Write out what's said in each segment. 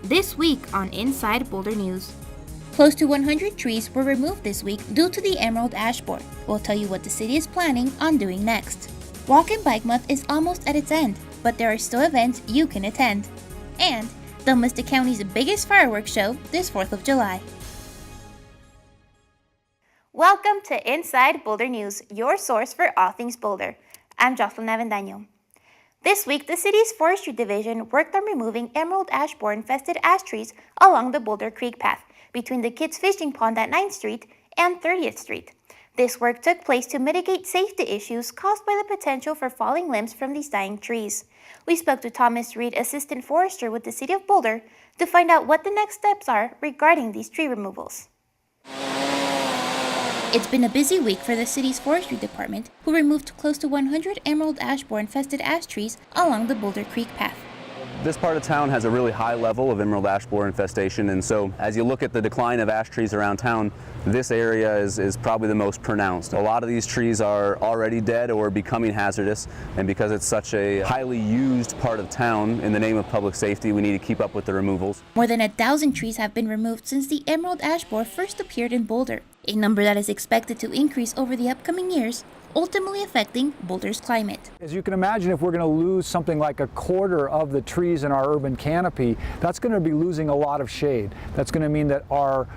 This week on Inside Boulder News. Close to 100 trees were removed this week due to the emerald ash borer. We'll tell you what the city is planning on doing next. Walk and Bike Month is almost at its end, but there are still events you can attend. And don't miss the county's biggest fireworks show this 4th of July. Welcome to Inside Boulder News, your source for all things Boulder. I'm Jocelyn Avendaño. This week, the city's forestry division worked on removing emerald ash borer infested ash trees along the Boulder Creek path between the kids' fishing pond at 9th Street and 30th Street. This work took place to mitigate safety issues caused by the potential for falling limbs from these dying trees. We spoke to Thomas Reed, assistant forester with the City of Boulder, to find out what the next steps are regarding these tree removals. It's been a busy week for the city's forestry department, who removed close to 100 emerald ash borer infested ash trees along the Boulder Creek path. This part of town has a really high level of emerald ash borer infestation, and so as you look at the decline of ash trees around town, this area is probably the most pronounced. A lot of these trees are already dead or becoming hazardous, and because it's such a highly used part of town, in the name of public safety, we need to keep up with the removals. More than 1,000 trees have been removed since the emerald ash borer first appeared in Boulder, a number that is expected to increase over the upcoming years, ultimately affecting Boulder's climate. As you can imagine, if we're going to lose something like a quarter of the trees in our urban canopy, that's going to be losing a lot of shade. That's going to mean that our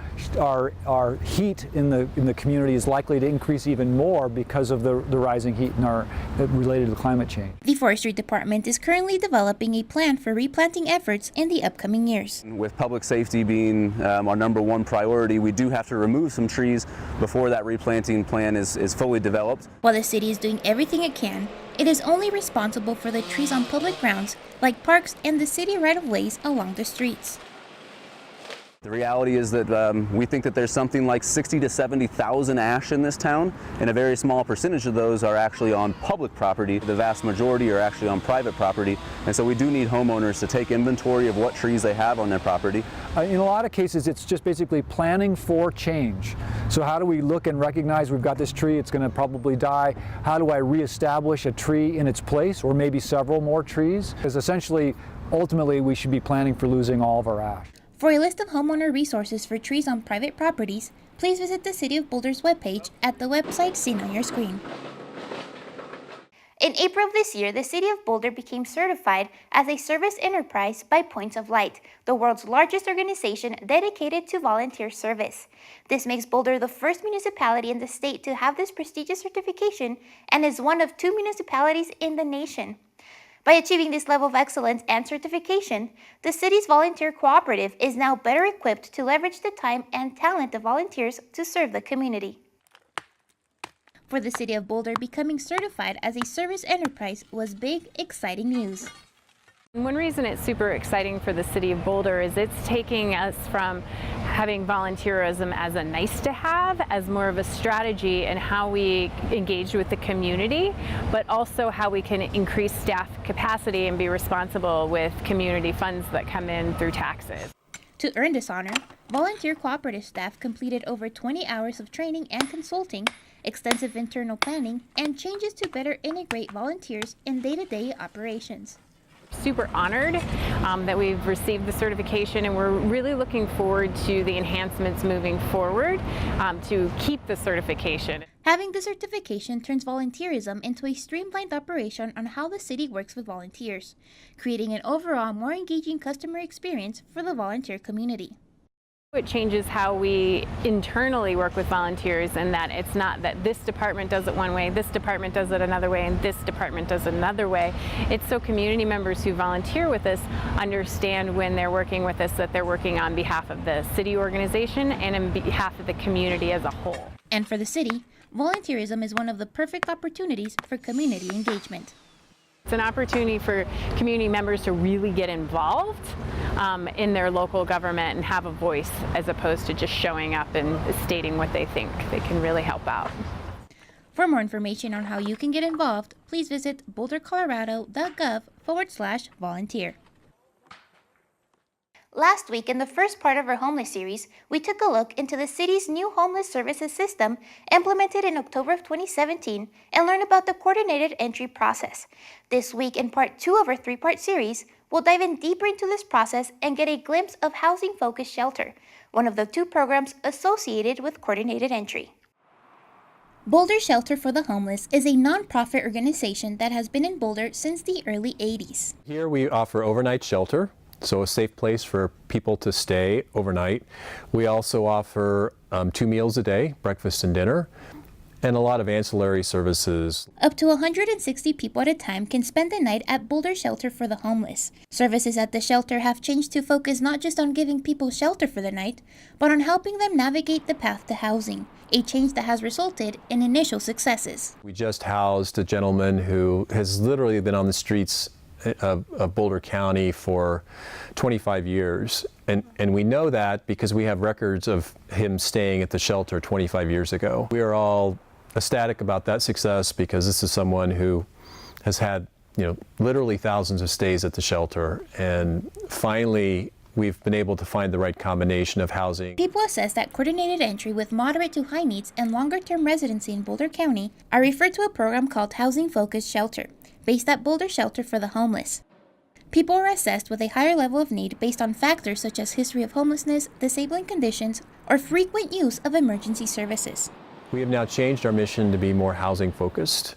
heat in the community is likely to increase even more because of the rising heat related to climate change. The Forestry Department is currently developing a plan for replanting efforts in the upcoming years. With public safety being our number one priority, we do have to remove some trees before that replanting plan is fully developed. While the city is doing everything it can, it is only responsible for the trees on public grounds like parks and the city right-of-ways along the streets. The reality is that we think that there's something like 60 to 70,000 ash in this town, and a very small percentage of those are actually on public property. The vast majority are actually on private property, and so we do need homeowners to take inventory of what trees they have on their property. In a lot of cases, it's just basically planning for change. So how do we look and recognize we've got this tree, it's going to probably die. How do I reestablish a tree in its place, or maybe several more trees? Because essentially, ultimately, we should be planning for losing all of our ash. For a list of homeowner resources for trees on private properties, please visit the City of Boulder's webpage at the website seen on your screen. In April of this year, the City of Boulder became certified as a service enterprise by Points of Light, the world's largest organization dedicated to volunteer service. This makes Boulder the first municipality in the state to have this prestigious certification and is one of 2 municipalities in the nation. By achieving this level of excellence and certification, the city's volunteer cooperative is now better equipped to leverage the time and talent of volunteers to serve the community. For the City of Boulder, becoming certified as a service enterprise was big, exciting news. One reason it's super exciting for the City of Boulder is it's taking us from having volunteerism as a nice to have, as more of a strategy in how we engage with the community, but also how we can increase staff capacity and be responsible with community funds that come in through taxes. To earn this honor, volunteer cooperative staff completed over 20 hours of training and consulting, extensive internal planning, and changes to better integrate volunteers in day-to-day operations. Super honored that we've received the certification, and we're really looking forward to the enhancements moving forward to keep the certification. Having the certification turns volunteerism into a streamlined operation on how the city works with volunteers, creating an overall more engaging customer experience for the volunteer community. It changes how we internally work with volunteers, and that it's not that this department does it one way, this department does it another way, and this department does it another way. It's so community members who volunteer with us understand when they're working with us that they're working on behalf of the city organization and on behalf of the community as a whole. And for the city, volunteerism is one of the perfect opportunities for community engagement. It's an opportunity for community members to really get involved in their local government and have a voice, as opposed to just showing up and stating what they think. They can really help out. For more information on how you can get involved, please visit bouldercolorado.gov/volunteer. Last week, in the first part of our homeless series, we took a look into the city's new homeless services system implemented in October of 2017 and learned about the coordinated entry process. This week, in part 2 of our 3-part series, We'll dive in deeper into this process and get a glimpse of Housing Focused Shelter, one of the 2 programs associated with coordinated entry. Boulder Shelter for the Homeless is a nonprofit organization that has been in Boulder since the early 80s. Here we offer overnight shelter, so a safe place for people to stay overnight. We also offer 2 meals a day, breakfast and dinner, and a lot of ancillary services. Up to 160 people at a time can spend the night at Boulder Shelter for the Homeless. Services at the shelter have changed to focus not just on giving people shelter for the night, but on helping them navigate the path to housing, a change that has resulted in initial successes. We just housed a gentleman who has literally been on the streets of Boulder County for 25 years. And we know that because we have records of him staying at the shelter 25 years ago. We are all ecstatic about that success because this is someone who has had, literally thousands of stays at the shelter, and finally we've been able to find the right combination of housing. People assessed that coordinated entry with moderate to high needs and longer-term residency in Boulder County are referred to a program called Housing Focused Shelter, based at Boulder Shelter for the Homeless. People are assessed with a higher level of need based on factors such as history of homelessness, disabling conditions, or frequent use of emergency services. We have now changed our mission to be more housing focused.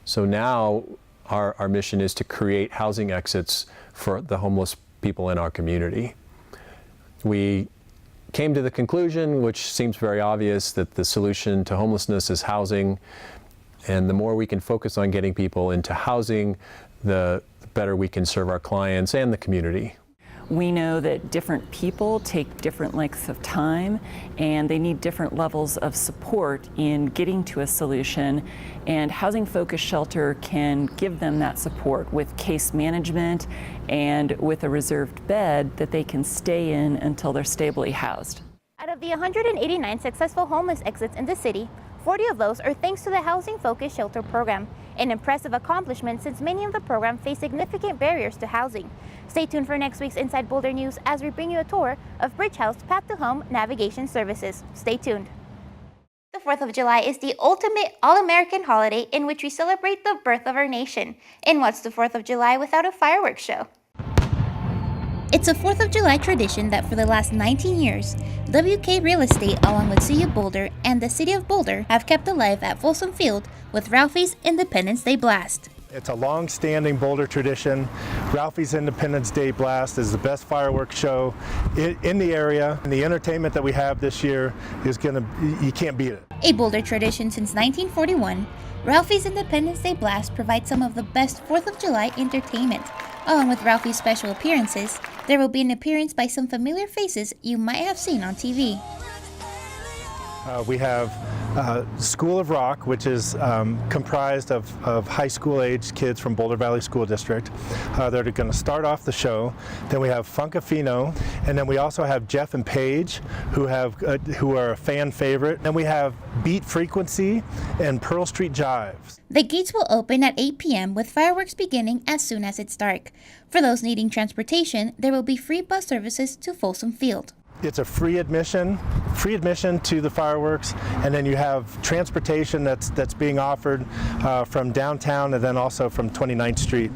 So now our mission is to create housing exits for the homeless people in our community. We came to the conclusion, which seems very obvious, that the solution to homelessness is housing, and the more we can focus on getting people into housing, the better we can serve our clients and the community. We know that different people take different lengths of time and they need different levels of support in getting to a solution, and Housing Focused Shelter can give them that support with case management and with a reserved bed that they can stay in until they're stably housed. Out of the 189 successful homeless exits in the city, 40 of those are thanks to the Housing Focused Shelter program, an impressive accomplishment since many of the program face significant barriers to housing. Stay tuned for next week's Inside Boulder News as we bring you a tour of Bridge House Path to Home Navigation Services. Stay tuned. The 4th of July is the ultimate all-American holiday in which we celebrate the birth of our nation. And what's the 4th of July without a fireworks show? It's a 4th of July tradition that for the last 19 years, WK Real Estate along with City of Boulder and the City of Boulder have kept alive at Folsom Field with Ralphie's Independence Day Blast. It's a long-standing Boulder tradition. Ralphie's Independence Day Blast is the best fireworks show in the area, and the entertainment that we have this year is you can't beat it. A Boulder tradition since 1941, Ralphie's Independence Day Blast provides some of the best 4th of July entertainment. Along with Ralphie's special appearances, there will be an appearance by some familiar faces you might have seen on TV. We have School of Rock, which is comprised of high school age kids from Boulder Valley School District. They're going to start off the show. Then we have Funkafino, and then we also have Jeff and Paige, who are a fan favorite. Then we have Beat Frequency and Pearl Street Jives. The gates will open at 8 p.m. with fireworks beginning as soon as it's dark. For those needing transportation, there will be free bus services to Folsom Field. It's a free admission to the fireworks, and then you have transportation that's being offered from downtown and then also from 29th Street.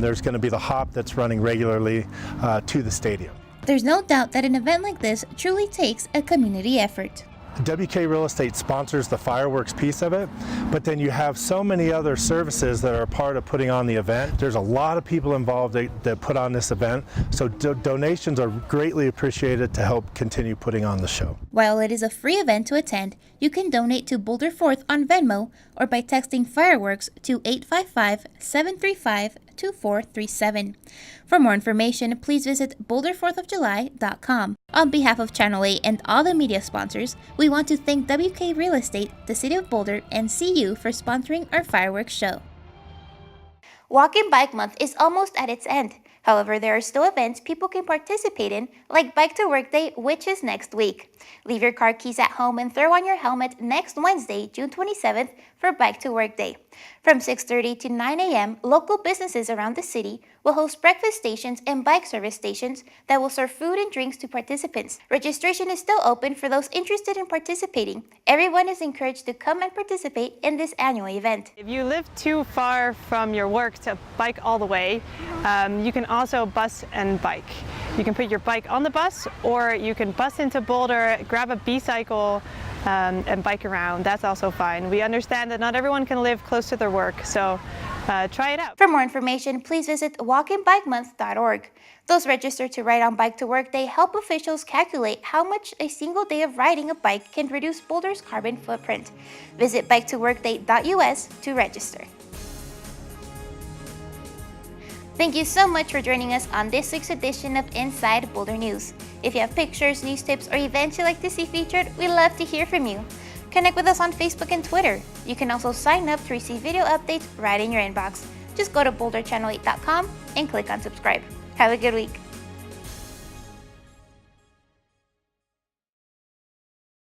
There's going to be the hop that's running regularly to the stadium. There's no doubt that an event like this truly takes a community effort. WK Real Estate sponsors the fireworks piece of it, but then you have so many other services that are a part of putting on the event. There's a lot of people involved that put on this event, so donations are greatly appreciated to help continue putting on the show. While it is a free event to attend, you can donate to Boulder 4th on Venmo or by texting fireworks to 855-735-2437. For more information, please visit boulder4thofjuly.com. On behalf of Channel 8 and all the media sponsors, we want to thank WK Real Estate, the City of Boulder, and CU for sponsoring our fireworks show. Walk and Bike Month is almost at its end. However, there are still events people can participate in, like Bike to Work Day, which is next week. Leave your car keys at home and throw on your helmet next Wednesday, June 27th, for Bike to Work Day. From 6:30 to 9 a.m., local businesses around the city will host breakfast stations and bike service stations that will serve food and drinks to participants. Registration is still open for those interested in participating. Everyone is encouraged to come and participate in this annual event. If you live too far from your work to bike all the way, you can also bus and bike. You can put your bike on the bus, or you can bus into Boulder, grab a B-cycle, and bike around. That's also fine. We understand that not everyone can live close to their work, so try it out. For more information, please visit walkingbikemonth.org. Those registered to ride on Bike to Work Day help officials calculate how much a single day of riding a bike can reduce Boulder's carbon footprint. Visit biketoworkday.us to register. Thank you so much for joining us on this week's edition of Inside Boulder News. If you have pictures, news tips, or events you'd like to see featured, we'd love to hear from you. Connect with us on Facebook and Twitter. You can also sign up to receive video updates right in your inbox. Just go to boulderchannel8.com and click on subscribe. Have a good week.